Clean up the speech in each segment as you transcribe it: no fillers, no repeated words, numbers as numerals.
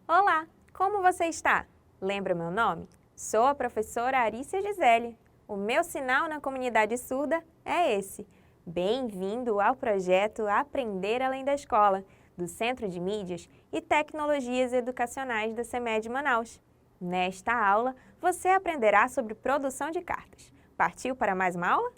Olá, como você está? Lembra meu nome? Sou a professora Arícia Gisele. O meu sinal na comunidade surda é esse. Bem-vindo ao projeto Aprender Além da Escola, do Centro de Mídias e Tecnologias Educacionais da CEMED Manaus. Nesta aula, você aprenderá sobre produção de cartas. Partiu para mais uma aula?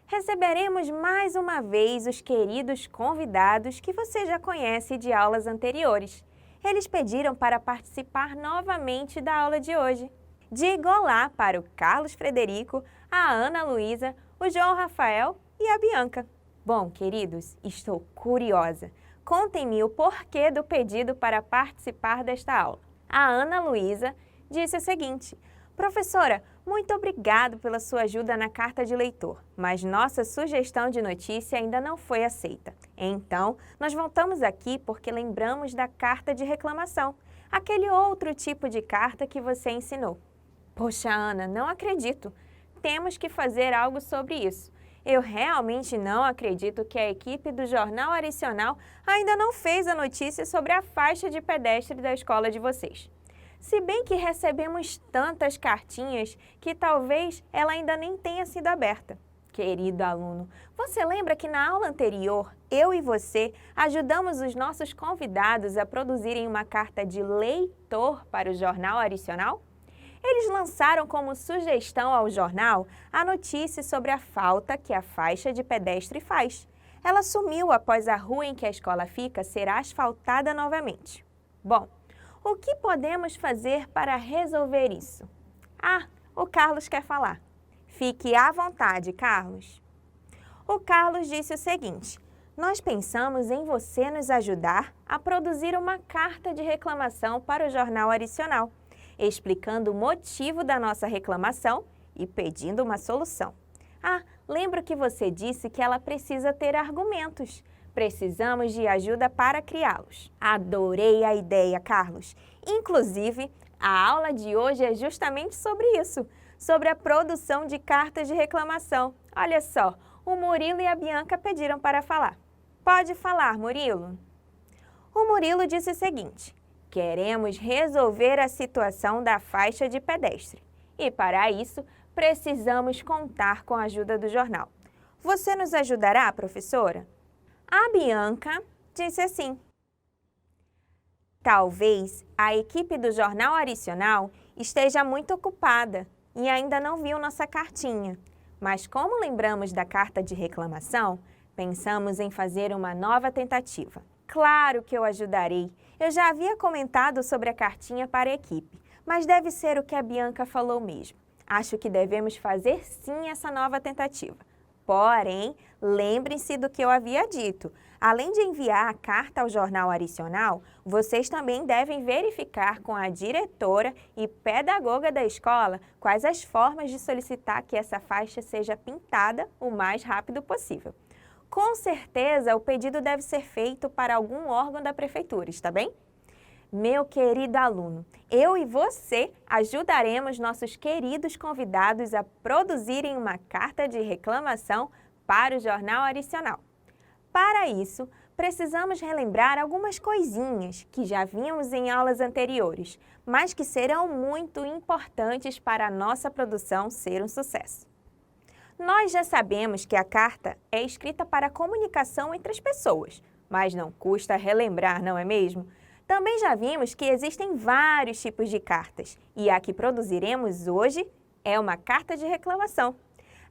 Receberemos mais uma vez os queridos convidados que você já conhece de aulas anteriores. Eles pediram para participar novamente da aula de hoje. Diga olá para o Carlos Frederico, a Ana Luísa, o João Rafael e a Bianca. Bom, queridos, estou curiosa. Contem-me o porquê do pedido para participar desta aula. A Ana Luísa disse o seguinte: professora, muito obrigado pela sua ajuda na carta de leitor, mas nossa sugestão de notícia ainda não foi aceita. Então, nós voltamos aqui porque lembramos da carta de reclamação, aquele outro tipo de carta que você ensinou. Poxa, Ana, não acredito. Temos que fazer algo sobre isso. Eu realmente não acredito que a equipe do Jornal Aricional ainda não fez a notícia sobre a faixa de pedestre da escola de vocês. Se bem que recebemos tantas cartinhas que talvez ela ainda nem tenha sido aberta. Querido aluno, você lembra que na aula anterior, eu e você ajudamos os nossos convidados a produzirem uma carta de leitor para o Jornal Aricional? Eles lançaram como sugestão ao jornal a notícia sobre a falta que a faixa de pedestre faz. Ela sumiu após a rua em que a escola fica ser asfaltada novamente. Bom, o que podemos fazer para resolver isso? Ah, o Carlos quer falar. Fique à vontade, Carlos. O Carlos disse o seguinte: nós pensamos em você nos ajudar a produzir uma carta de reclamação para o Jornal Aricional, explicando o motivo da nossa reclamação e pedindo uma solução. Ah, lembro que você disse que ela precisa ter argumentos. Precisamos de ajuda para criá-los. Adorei a ideia, Carlos. Inclusive, a aula de hoje é justamente sobre isso, sobre a produção de cartas de reclamação. Olha só, o Murilo e a Bianca pediram para falar. Pode falar, Murilo. O Murilo disse o seguinte: queremos resolver a situação da faixa de pedestre e, para isso, precisamos contar com a ajuda do jornal. Você nos ajudará, professora? A Bianca disse assim: talvez a equipe do Jornal Aricional esteja muito ocupada e ainda não viu nossa cartinha, mas como lembramos da carta de reclamação, pensamos em fazer uma nova tentativa. Claro que eu ajudarei. Eu já havia comentado sobre a cartinha para a equipe, mas deve ser o que a Bianca falou mesmo. Acho que devemos fazer sim essa nova tentativa. Porém, lembrem-se do que eu havia dito. Além de enviar a carta ao Jornal Aricional, vocês também devem verificar com a diretora e pedagoga da escola quais as formas de solicitar que essa faixa seja pintada o mais rápido possível. Com certeza, o pedido deve ser feito para algum órgão da prefeitura, está bem? Meu querido aluno, eu e você ajudaremos nossos queridos convidados a produzirem uma carta de reclamação para o Jornal Aricional. Para isso, precisamos relembrar algumas coisinhas que já vimos em aulas anteriores, mas que serão muito importantes para a nossa produção ser um sucesso. Nós já sabemos que a carta é escrita para a comunicação entre as pessoas, mas não custa relembrar, não é mesmo? Também já vimos que existem vários tipos de cartas e a que produziremos hoje é uma carta de reclamação.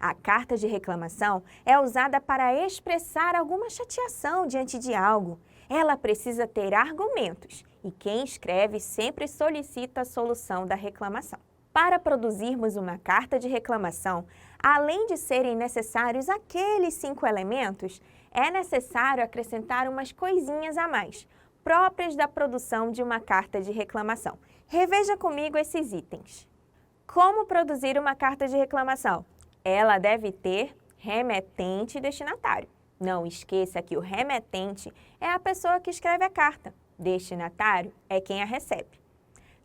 A carta de reclamação é usada para expressar alguma chateação diante de algo. Ela precisa ter argumentos e quem escreve sempre solicita a solução da reclamação. Para produzirmos uma carta de reclamação, além de serem necessários aqueles 5 elementos, é necessário acrescentar umas coisinhas a mais, próprias da produção de uma carta de reclamação. Reveja comigo esses itens. Como produzir uma carta de reclamação? Ela deve ter remetente e destinatário. Não esqueça que o remetente é a pessoa que escreve a carta. Destinatário é quem a recebe.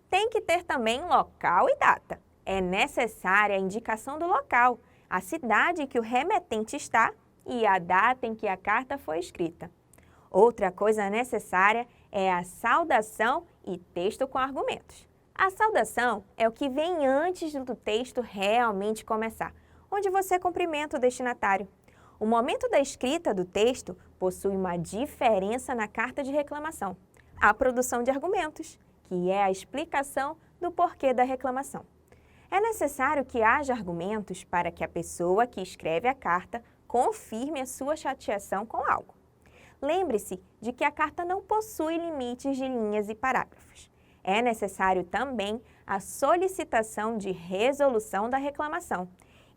Tem que ter também local e data. É necessária a indicação do local, a cidade em que o remetente está e a data em que a carta foi escrita. Outra coisa necessária é a saudação e texto com argumentos. A saudação é o que vem antes do texto realmente começar, onde você cumprimenta o destinatário. O momento da escrita do texto possui uma diferença na carta de reclamação, a produção de argumentos, que é a explicação do porquê da reclamação. É necessário que haja argumentos para que a pessoa que escreve a carta confirme a sua chateação com algo. Lembre-se de que a carta não possui limites de linhas e parágrafos. É necessário também a solicitação de resolução da reclamação.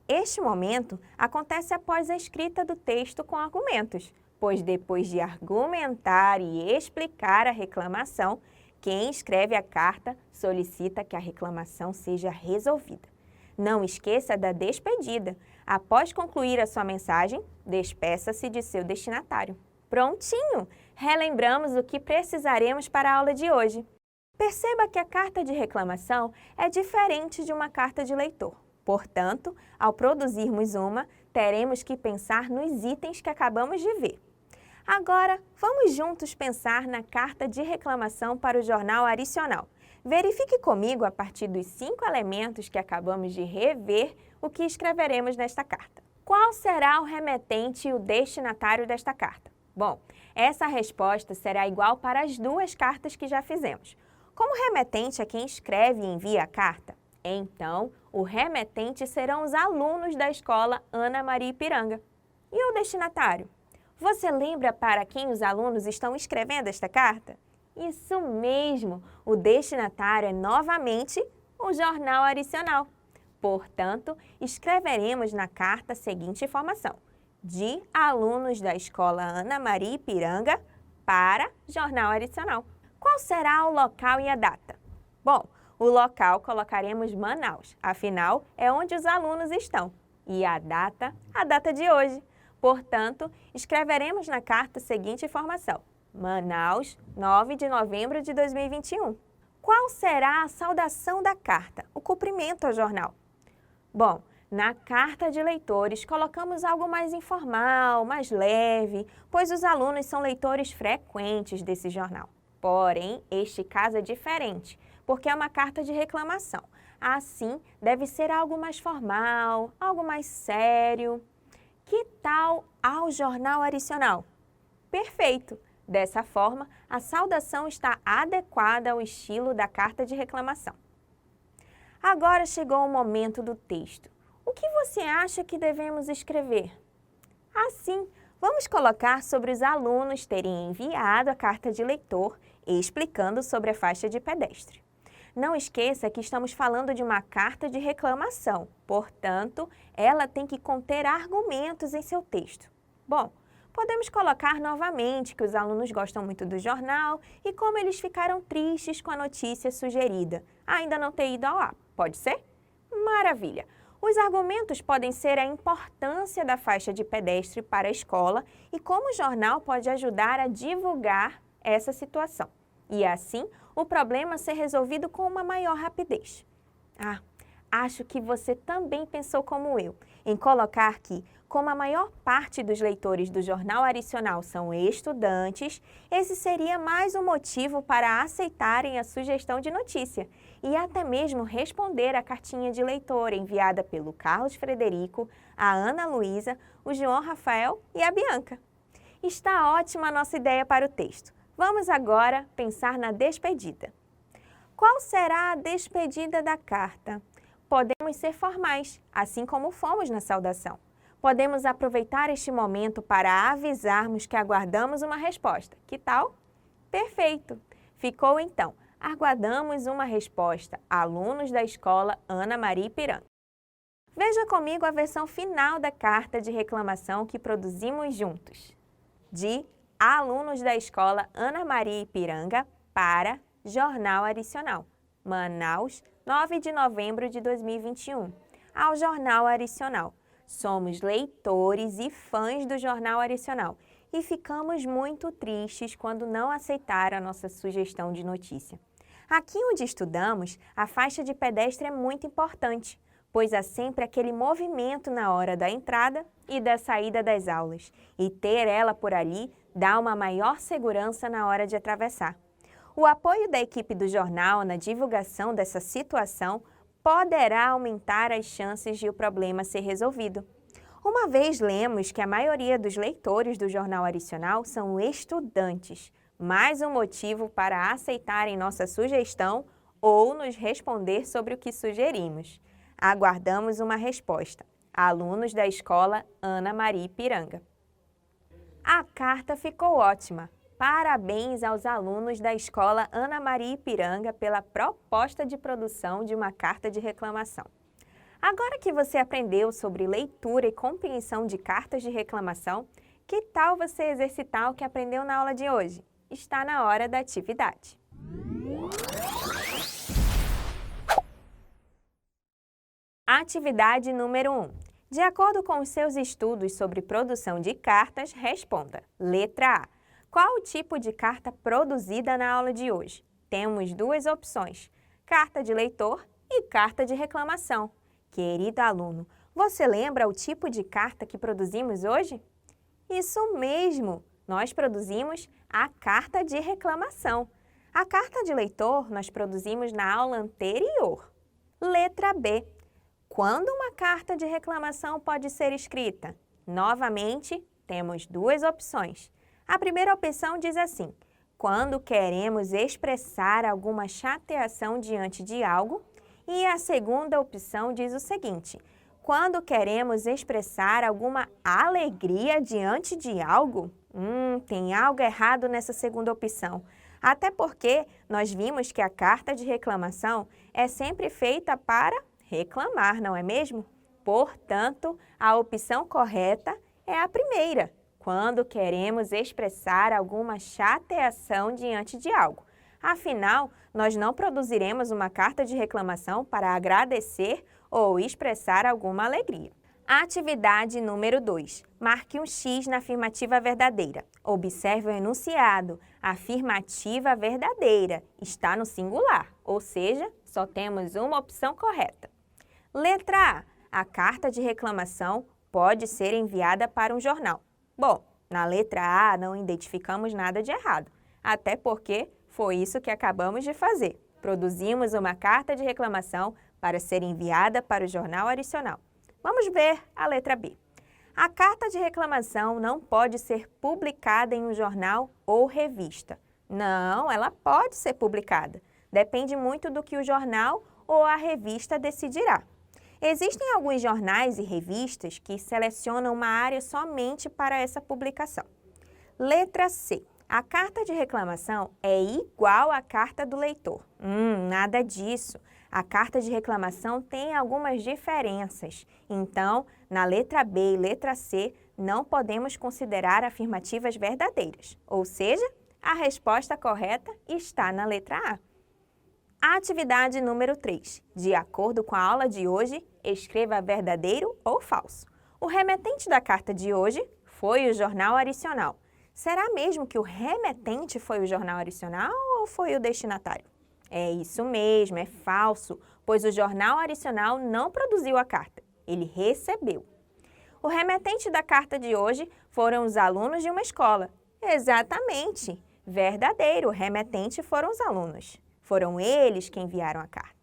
Este momento acontece após a escrita do texto com argumentos, pois depois de argumentar e explicar a reclamação, quem escreve a carta solicita que a reclamação seja resolvida. Não esqueça da despedida. Após concluir a sua mensagem, despeça-se de seu destinatário. Prontinho! Relembramos o que precisaremos para a aula de hoje. Perceba que a carta de reclamação é diferente de uma carta de leitor. Portanto, ao produzirmos uma, teremos que pensar nos itens que acabamos de ver. Agora, vamos juntos pensar na carta de reclamação para o jornal Aricional. Verifique comigo, a partir dos 5 elementos que acabamos de rever, o que escreveremos nesta carta. Qual será o remetente e o destinatário desta carta? Bom, essa resposta será igual para as 2 cartas que já fizemos. Como remetente é quem escreve e envia a carta, então o remetente serão os alunos da escola Ana Maria Ipiranga. E o destinatário? Você lembra para quem os alunos estão escrevendo esta carta? Isso mesmo! O destinatário é novamente o jornal Aricional. Portanto, escreveremos na carta a seguinte informação: de alunos da escola Ana Maria Ipiranga para jornal Aricional. Qual será o local e a data? Bom, o local colocaremos Manaus, afinal é onde os alunos estão. E a data de hoje. Portanto, escreveremos na carta a seguinte informação: Manaus, 9 de novembro de 2021. Qual será a saudação da carta, o cumprimento ao jornal? Bom, na carta de leitores colocamos algo mais informal, mais leve, pois os alunos são leitores frequentes desse jornal. Porém, este caso é diferente, porque é uma carta de reclamação. Assim, deve ser algo mais formal, algo mais sério. Que tal ao jornal Aricional? Perfeito! Dessa forma, a saudação está adequada ao estilo da carta de reclamação. Agora chegou o momento do texto. O que você acha que devemos escrever? Assim, vamos colocar sobre os alunos terem enviado a carta de leitor explicando sobre a faixa de pedestre. Não esqueça que estamos falando de uma carta de reclamação, portanto, ela tem que conter argumentos em seu texto. Bom, podemos colocar novamente que os alunos gostam muito do jornal e como eles ficaram tristes com a notícia sugerida. Ainda não ter ido ao ar, pode ser? Maravilha! Os argumentos podem ser a importância da faixa de pedestre para a escola e como o jornal pode ajudar a divulgar essa situação. E assim, o problema ser resolvido com uma maior rapidez. Acho que você também pensou como eu, em colocar que, como a maior parte dos leitores do jornal Aricional são estudantes, esse seria mais um motivo para aceitarem a sugestão de notícia e até mesmo responder à cartinha de leitor enviada pelo Carlos Frederico, a Ana Luísa, o João Rafael e a Bianca. Está ótima a nossa ideia para o texto. Vamos agora pensar na despedida. Qual será a despedida da carta? Podemos ser formais, assim como fomos na saudação. Podemos aproveitar este momento para avisarmos que aguardamos uma resposta. Que tal? Perfeito! Ficou então. Aguardamos uma resposta. Alunos da escola Ana Maria Ipiranga. Veja comigo a versão final da carta de reclamação que produzimos juntos. De alunos da escola Ana Maria Ipiranga para Jornal Aricional. Manaus, 9 de novembro de 2021. Ao Jornal Aricional. Somos leitores e fãs do Jornal Aricional e ficamos muito tristes quando não aceitaram a nossa sugestão de notícia. Aqui onde estudamos, a faixa de pedestre é muito importante, pois há sempre aquele movimento na hora da entrada e da saída das aulas, e ter ela por ali dá uma maior segurança na hora de atravessar. O apoio da equipe do jornal na divulgação dessa situação poderá aumentar as chances de o problema ser resolvido. Uma vez lemos que a maioria dos leitores do Jornal Adicional são estudantes, mais um motivo para aceitarem nossa sugestão ou nos responder sobre o que sugerimos. Aguardamos uma resposta. Alunos da escola Ana Maria Ipiranga. A carta ficou ótima. Parabéns aos alunos da escola Ana Maria Ipiranga pela proposta de produção de uma carta de reclamação. Agora que você aprendeu sobre leitura e compreensão de cartas de reclamação, que tal você exercitar o que aprendeu na aula de hoje? Está na hora da atividade. Atividade número 1. De acordo com os seus estudos sobre produção de cartas, responda. Letra A. Qual o tipo de carta produzida na aula de hoje? Temos duas opções, carta de leitor e carta de reclamação. Querido aluno, você lembra o tipo de carta que produzimos hoje? Isso mesmo! Nós produzimos a carta de reclamação. A carta de leitor nós produzimos na aula anterior. Letra B. Quando uma carta de reclamação pode ser escrita? Novamente, temos duas opções. A primeira opção diz assim: quando queremos expressar alguma chateação diante de algo. E a segunda opção diz o seguinte: quando queremos expressar alguma alegria diante de algo. Tem algo errado nessa segunda opção. Até porque nós vimos que a carta de reclamação é sempre feita para reclamar, não é mesmo? Portanto, a opção correta é a primeira, quando queremos expressar alguma chateação diante de algo. Afinal, nós não produziremos uma carta de reclamação para agradecer ou expressar alguma alegria. Atividade número 2. Marque um X na afirmativa verdadeira. Observe o enunciado. Afirmativa verdadeira está no singular, ou seja, só temos uma opção correta. Letra A. A carta de reclamação pode ser enviada para um jornal. Bom, na letra A não identificamos nada de errado, até porque foi isso que acabamos de fazer. Produzimos uma carta de reclamação para ser enviada para o Jornal Adicional. Vamos ver a letra B. A carta de reclamação não pode ser publicada em um jornal ou revista. Não, ela pode ser publicada. Depende muito do que o jornal ou a revista decidirá. Existem alguns jornais e revistas que selecionam uma área somente para essa publicação. Letra C. A carta de reclamação é igual à carta do leitor. Nada disso. A carta de reclamação tem algumas diferenças. Então, na letra B e letra C, não podemos considerar afirmativas verdadeiras. Ou seja, a resposta correta está na letra A. Atividade número 3. De acordo com a aula de hoje, escreva verdadeiro ou falso. O remetente da carta de hoje foi o Jornal Adicional. Será mesmo que o remetente foi o Jornal Adicional ou foi o destinatário? É isso mesmo, é falso, pois o Jornal Adicional não produziu a carta, ele recebeu. O remetente da carta de hoje foram os alunos de uma escola. Exatamente, verdadeiro, o remetente foram os alunos. Foram eles que enviaram a carta.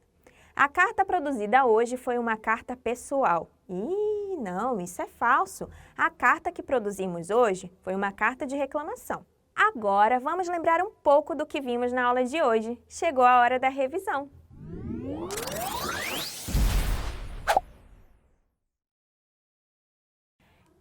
A carta produzida hoje foi uma carta pessoal. Não, isso é falso. A carta que produzimos hoje foi uma carta de reclamação. Agora, vamos lembrar um pouco do que vimos na aula de hoje. Chegou a hora da revisão.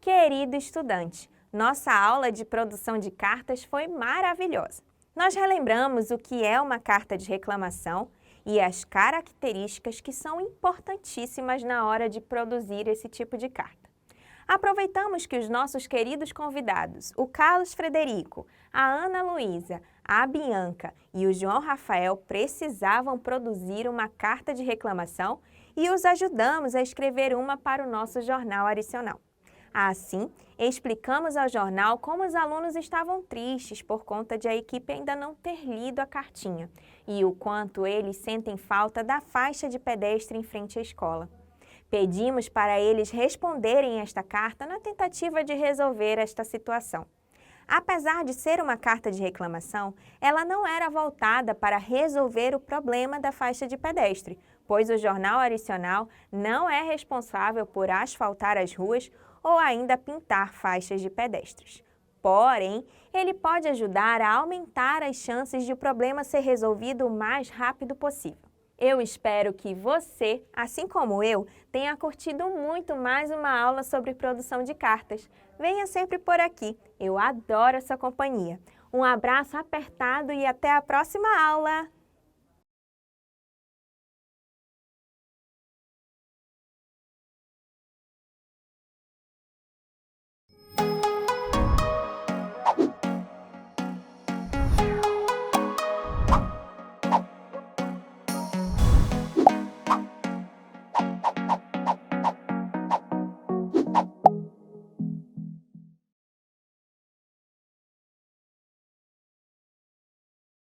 Querido estudante, nossa aula de produção de cartas foi maravilhosa. Nós relembramos o que é uma carta de reclamação e as características que são importantíssimas na hora de produzir esse tipo de carta. Aproveitamos que os nossos queridos convidados, o Carlos Frederico, a Ana Luísa, a Bianca e o João Rafael precisavam produzir uma carta de reclamação e os ajudamos a escrever uma para o nosso Jornal Adicional. Assim, explicamos ao jornal como os alunos estavam tristes por conta de a equipe ainda não ter lido a cartinha e o quanto eles sentem falta da faixa de pedestre em frente à escola. Pedimos para eles responderem esta carta na tentativa de resolver esta situação. Apesar de ser uma carta de reclamação, ela não era voltada para resolver o problema da faixa de pedestre, pois o Jornal Aricional não é responsável por asfaltar as ruas ou ainda pintar faixas de pedestres. Porém, ele pode ajudar a aumentar as chances de o problema ser resolvido o mais rápido possível. Eu espero que você, assim como eu, tenha curtido muito mais uma aula sobre produção de cartas. Venha sempre por aqui, eu adoro a sua companhia. Um abraço apertado e até a próxima aula!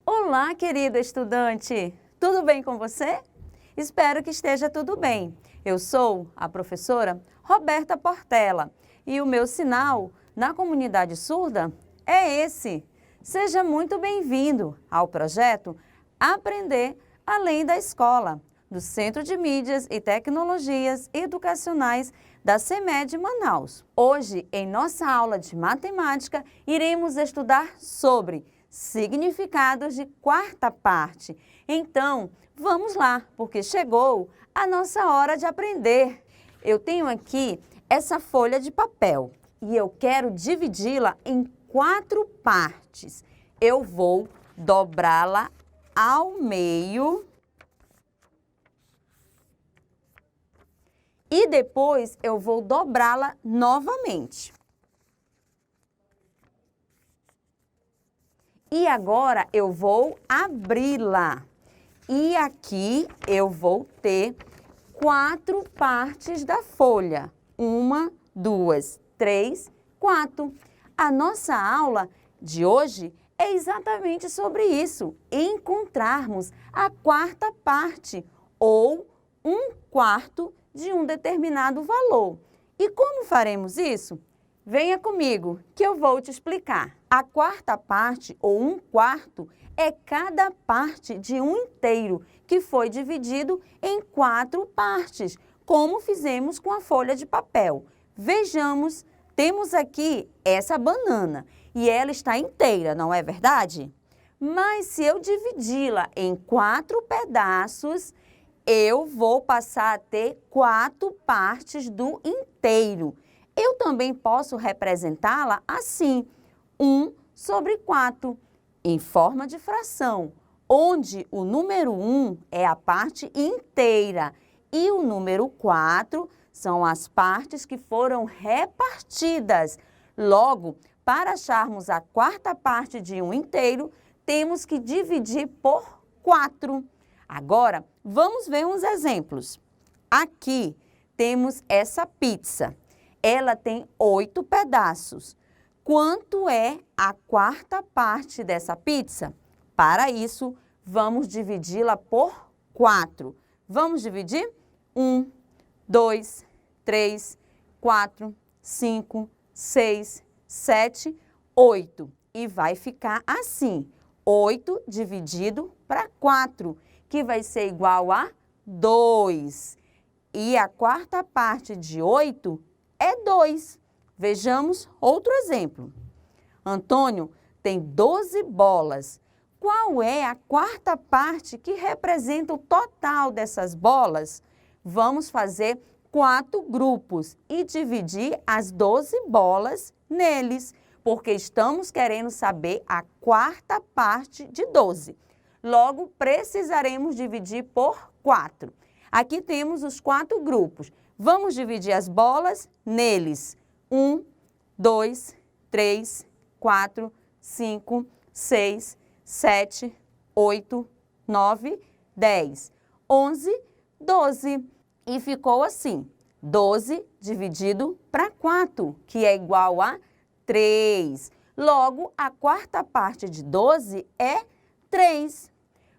Olá, querida estudante! Tudo bem com você? Espero que esteja tudo bem. Eu sou a professora Roberta Portela e o meu sinal na comunidade surda é esse. Seja muito bem-vindo ao projeto Aprender Além da Escola, do Centro de Mídias e Tecnologias Educacionais da CEMED Manaus. Hoje, em nossa aula de matemática, iremos estudar sobre significados de quarta parte. Então, vamos lá, porque chegou a nossa hora de aprender. Eu tenho aqui essa folha de papel e eu quero dividi-la em 4 partes. Eu vou dobrá-la ao meio e depois eu vou dobrá-la novamente. E agora eu vou abri-la. E aqui eu vou ter 4 partes da folha. 1, 2, 3, 4. A nossa aula de hoje é exatamente sobre isso. Encontrarmos a quarta parte ou 1/4 de um determinado valor. E como faremos isso? Venha comigo que eu vou te explicar. A quarta parte, ou 1/4, é cada parte de um inteiro, que foi dividido em 4 partes, como fizemos com a folha de papel. Vejamos, temos aqui essa banana, e ela está inteira, não é verdade? Mas se eu dividi-la em 4 pedaços, eu vou passar a ter 4 partes do inteiro. Eu também posso representá-la assim, 1/4, em forma de fração, onde o número 1 é a parte inteira e o número 4 são as partes que foram repartidas. Logo, para acharmos a quarta parte de um inteiro, temos que dividir por 4. Agora, vamos ver uns exemplos. Aqui temos essa pizza. Ela tem 8 pedaços. Quanto é a quarta parte dessa pizza? Para isso, vamos dividi-la por 4. Vamos dividir? 1, 2, 3, 4, 5, 6, 7, 8. E vai ficar assim, 8 dividido para 4, que vai ser igual a 2. E a quarta parte de 8 é 2. Vejamos outro exemplo. Antônio tem 12 bolas. Qual é a quarta parte que representa o total dessas bolas? Vamos fazer 4 grupos e dividir as 12 bolas neles, porque estamos querendo saber a quarta parte de 12. Logo, precisaremos dividir por 4. Aqui temos os 4 grupos. Vamos dividir as bolas neles. 1, 2, 3, 4, 5, 6, 7, 8, 9, 10, 11, 12. E ficou assim, 12 dividido para 4, que é igual a 3. Logo, a quarta parte de 12 é 3.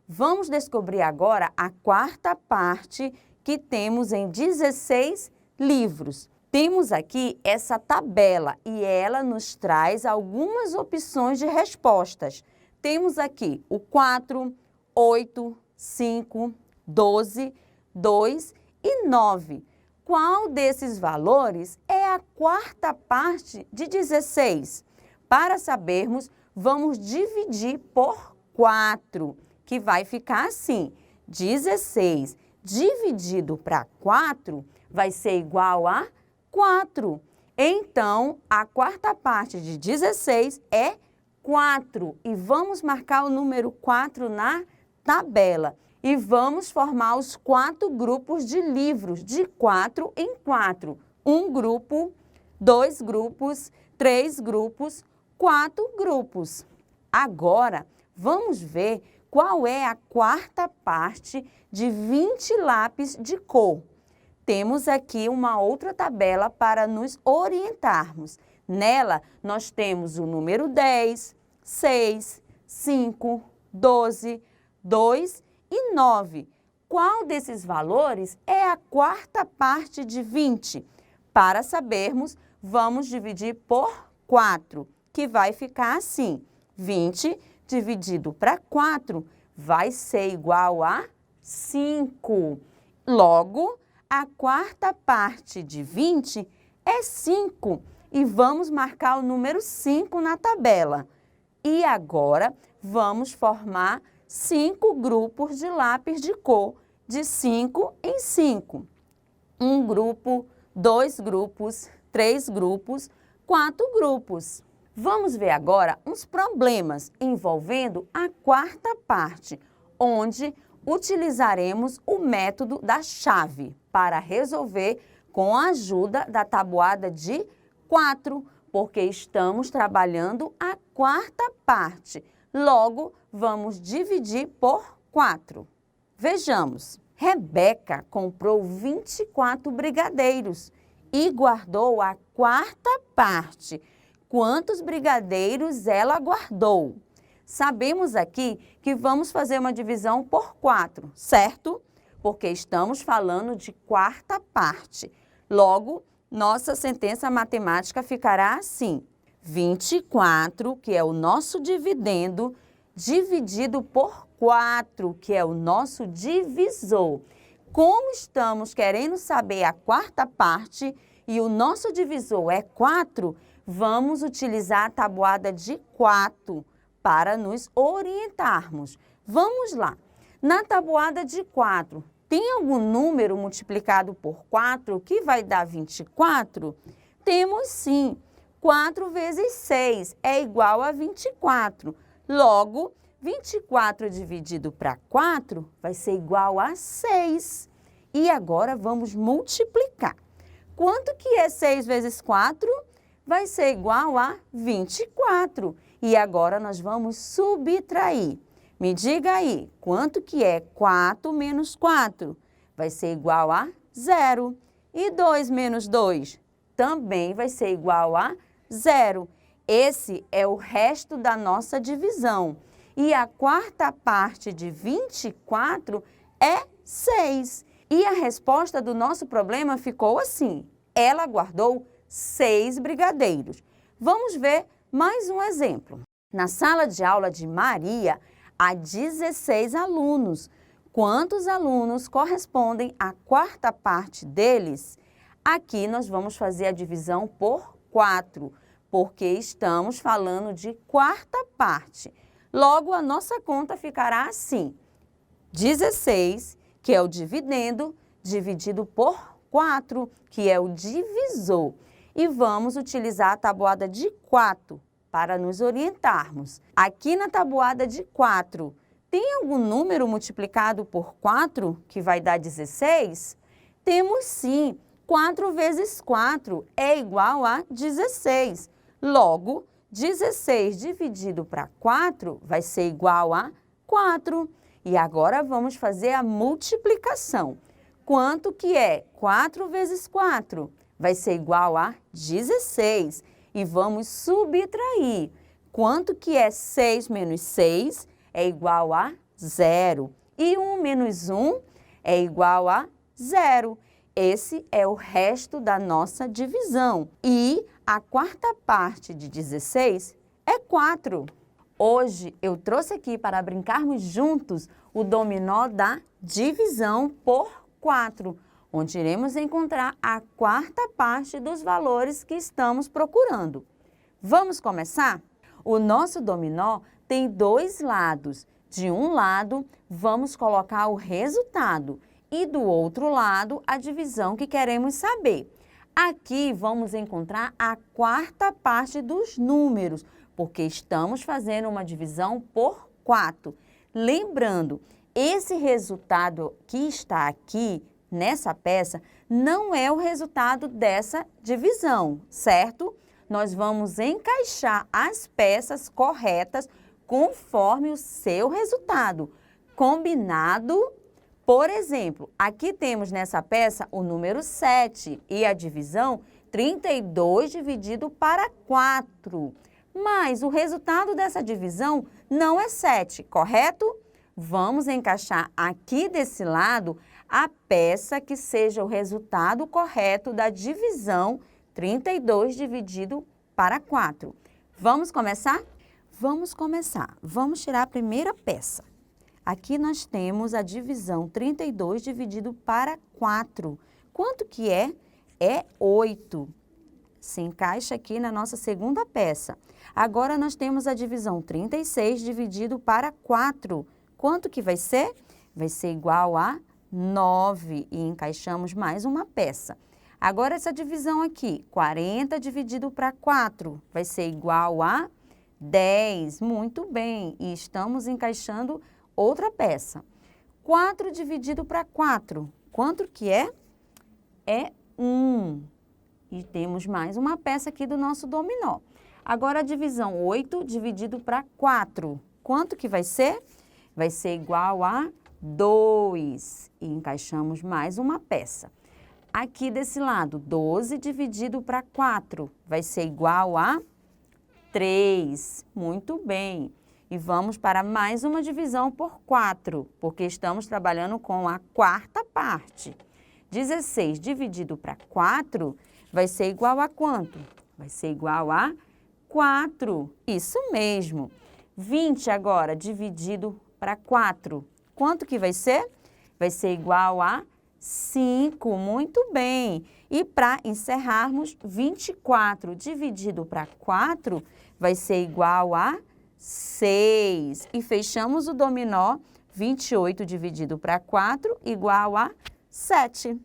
Vamos descobrir agora a quarta parte que temos em 16 livros. Temos aqui essa tabela e ela nos traz algumas opções de respostas. Temos aqui o 4, 8, 5, 12, 2 e 9. Qual desses valores é a quarta parte de 16? Para sabermos, vamos dividir por 4, que vai ficar assim. 16 dividido para 4 vai ser igual a 4. Então, a quarta parte de 16 é 4. E vamos marcar o número 4 na tabela. E vamos formar os 4 grupos de livros, de 4 em 4. 1 grupo, 2 grupos, 3 grupos, 4 grupos. Agora, vamos ver qual é a quarta parte de 20 lápis de cor. Temos aqui uma outra tabela para nos orientarmos. Nela, nós temos o número 10, 6, 5, 12, 2 e 9. Qual desses valores é a quarta parte de 20? Para sabermos, vamos dividir por 4, que vai ficar assim. 20 dividido para 4 vai ser igual a 5. Logo, a quarta parte de 20 é 5 e vamos marcar o número 5 na tabela. E agora, vamos formar 5 grupos de lápis de cor, de 5 em 5. 1 grupo, 2 grupos, 3 grupos, 4 grupos. Vamos ver agora uns problemas envolvendo a quarta parte, onde utilizaremos o método da chave para resolver com a ajuda da tabuada de 4, porque estamos trabalhando a quarta parte. Logo, vamos dividir por 4. Vejamos, Rebeca comprou 24 brigadeiros e guardou a quarta parte. Quantos brigadeiros ela guardou? Sabemos aqui que vamos fazer uma divisão por 4, certo? Porque estamos falando de quarta parte. Logo, nossa sentença matemática ficará assim. 24, que é o nosso dividendo, dividido por 4, que é o nosso divisor. Como estamos querendo saber a quarta parte e o nosso divisor é 4, vamos utilizar a tabuada de 4 para nos orientarmos. Vamos lá. Na tabuada de 4, tem algum número multiplicado por 4 que vai dar 24? Temos sim. 4 vezes 6 é igual a 24. Logo, 24 dividido para 4 vai ser igual a 6. E agora vamos multiplicar. Quanto que é 6 vezes 4? Vai ser igual a 24. E agora nós vamos subtrair. Me diga aí, quanto que é 4 menos 4? Vai ser igual a 0. E 2 menos 2? Também vai ser igual a 0. Esse é o resto da nossa divisão. E a quarta parte de 24 é 6. E a resposta do nosso problema ficou assim. Ela guardou 6 brigadeiros. Vamos ver mais um exemplo. Na sala de aula de Maria, há 16 alunos. Quantos alunos correspondem à quarta parte deles? Aqui nós vamos fazer a divisão por 4, porque estamos falando de quarta parte. Logo, a nossa conta ficará assim. 16, que é o dividendo, dividido por 4, que é o divisor. E vamos utilizar a tabuada de 4 para nos orientarmos. Aqui na tabuada de 4, tem algum número multiplicado por 4 que vai dar 16? Temos sim. 4 vezes 4 é igual a 16. Logo, 16 dividido para 4 vai ser igual a 4. E agora vamos fazer a multiplicação. Quanto que é 4 vezes 4? Vai ser igual a 16. E vamos subtrair. Quanto que é 6 menos 6? É igual a 0. E 1 menos 1 é igual a 0. Esse é o resto da nossa divisão. E a quarta parte de 16 é 4. Hoje eu trouxe aqui para brincarmos juntos o dominó da divisão por 4, onde iremos encontrar a quarta parte dos valores que estamos procurando. Vamos começar? O nosso dominó tem 2 lados. De um lado, vamos colocar o resultado e do outro lado, a divisão que queremos saber. Aqui vamos encontrar a quarta parte dos números, porque estamos fazendo uma divisão por 4. Lembrando, esse resultado que está aqui nessa peça não é o resultado dessa divisão, certo? Nós vamos encaixar as peças corretas conforme o seu resultado. Combinado? Por exemplo, aqui temos nessa peça o número 7 e a divisão 32 dividido para 4. Mas o resultado dessa divisão não é 7, correto? Vamos encaixar aqui desse lado a peça que seja o resultado correto da divisão 32 dividido para 4. Vamos começar? Vamos começar. Vamos tirar a primeira peça. Aqui nós temos a divisão 32 dividido para 4. Quanto que é? É 8. Se encaixa aqui na nossa segunda peça. Agora nós temos a divisão 36 dividido para 4. Quanto que vai ser? Vai ser igual a 9 e encaixamos mais uma peça. Agora essa divisão aqui, 40 dividido para 4, vai ser igual a 10. Muito bem, e estamos encaixando outra peça. 4 dividido para 4, quanto que é? É 1. E temos mais uma peça aqui do nosso dominó. Agora a divisão 8 dividido para 4, quanto que vai ser? Vai ser igual a 2. E encaixamos mais uma peça. Aqui desse lado, 12 dividido para 4, vai ser igual a 3. Muito bem. E vamos para mais uma divisão por 4, porque estamos trabalhando com a quarta parte. 16 dividido para 4 vai ser igual a quanto? Vai ser igual a 4. Isso mesmo. 20 agora dividido para 4. Quanto que vai ser? Vai ser igual a 5. Muito bem. E para encerrarmos, 24 dividido para 4 vai ser igual a 6. E fechamos o dominó, 28 dividido para 4 igual a 7.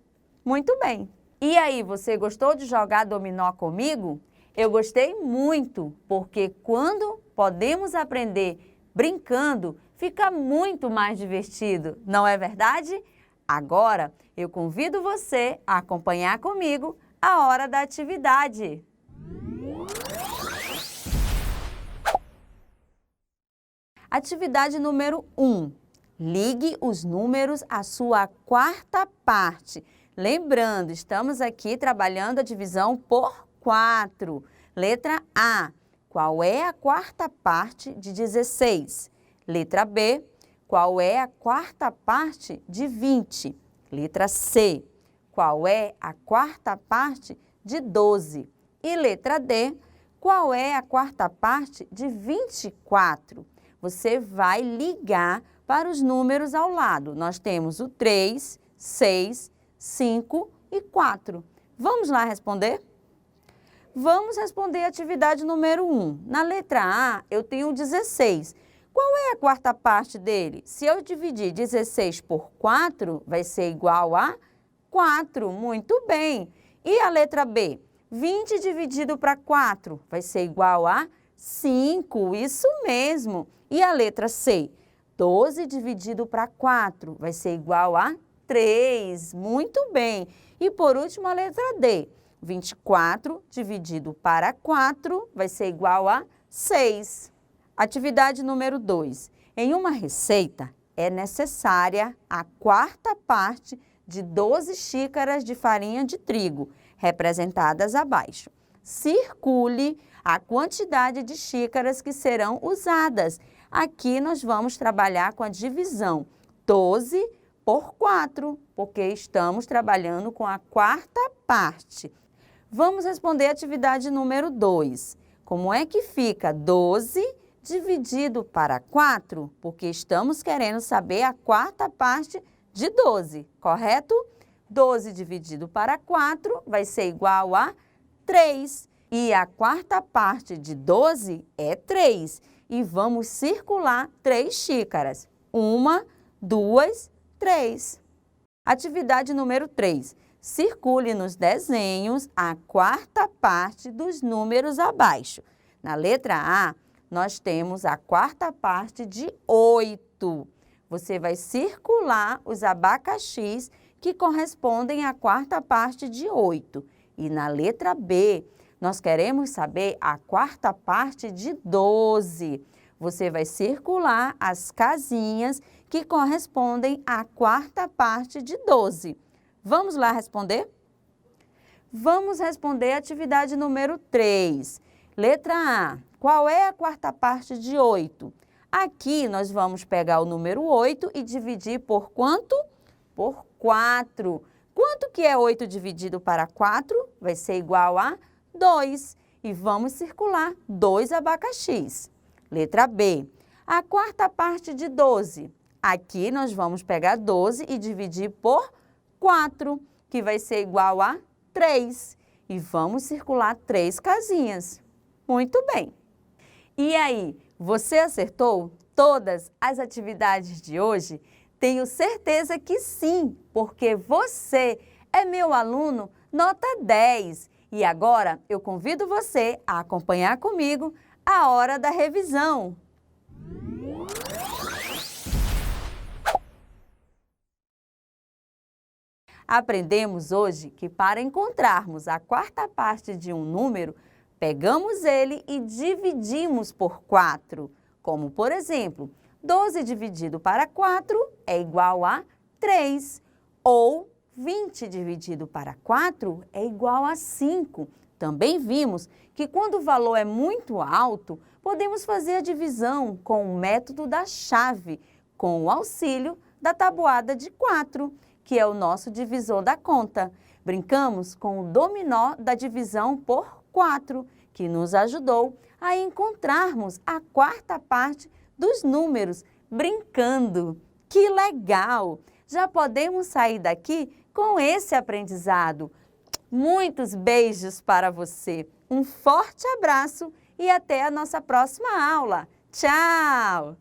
Muito bem. E aí, você gostou de jogar dominó comigo? Eu gostei muito, porque quando podemos aprender brincando, fica muito mais divertido, não é verdade? Agora, eu convido você a acompanhar comigo a hora da atividade. Atividade número 1. Ligue os números à sua quarta parte. Lembrando, estamos aqui trabalhando a divisão por 4. Letra A. Qual é a quarta parte de 16? Letra B. Qual é a quarta parte de 20? Letra C. Qual é a quarta parte de 12? E letra D. Qual é a quarta parte de 24? Você vai ligar para os números ao lado. Nós temos o 3, 6, 5 e 4. Vamos lá responder? Vamos responder a atividade número 1. Na letra A, eu tenho 16. Qual é a quarta parte dele? Se eu dividir 16 por 4, vai ser igual a 4. Muito bem. E a letra B? 20 dividido para 4 vai ser igual a 5. Isso mesmo. E a letra C? 12 dividido para 4 vai ser igual a 3. Muito bem. E por último, a letra D. 24 dividido para 4 vai ser igual a 6. Atividade número 2. Em uma receita, é necessária a quarta parte de 12 xícaras de farinha de trigo, representadas abaixo. Circule a quantidade de xícaras que serão usadas. Aqui nós vamos trabalhar com a divisão 12 por 4, porque estamos trabalhando com a quarta parte. Vamos responder a atividade número 2. Como é que fica 12 dividido para 4? Porque estamos querendo saber a quarta parte de 12, correto? 12 dividido para 4 vai ser igual a 3. E a quarta parte de 12 é 3. E vamos circular 3 xícaras. 1, 2, 3. Atividade número 3. Circule nos desenhos a quarta parte dos números abaixo. Na letra A, nós temos a quarta parte de 8. Você vai circular os abacaxis que correspondem à quarta parte de 8. E na letra B, nós queremos saber a quarta parte de 12. Você vai circular as casinhas que correspondem à quarta parte de 12. Vamos lá responder? Vamos responder a atividade número 3. Letra A. Qual é a quarta parte de 8? Aqui nós vamos pegar o número 8 e dividir por quanto? Por 4. Quanto que é 8 dividido para 4? Vai ser igual a 2. E vamos circular 2 abacaxis. Letra B. A quarta parte de 12. Aqui nós vamos pegar 12 e dividir por 4, que vai ser igual a 3. E vamos circular 3 casinhas. Muito bem. E aí, você acertou todas as atividades de hoje? Tenho certeza que sim, porque você é meu aluno nota 10. E agora eu convido você a acompanhar comigo a hora da revisão. Aprendemos hoje que para encontrarmos a quarta parte de um número, pegamos ele e dividimos por 4. Como, por exemplo, 12 dividido para 4 é igual a 3. Ou 20 dividido para 4 é igual a 5. Também vimos que quando o valor é muito alto, podemos fazer a divisão com o método da chave, com o auxílio da tabuada de 4, que é o nosso divisor da conta. Brincamos com o dominó da divisão por 4, que nos ajudou a encontrarmos a quarta parte dos números, brincando. Que legal! Já podemos sair daqui com esse aprendizado. Muitos beijos para você, um forte abraço e até a nossa próxima aula. Tchau!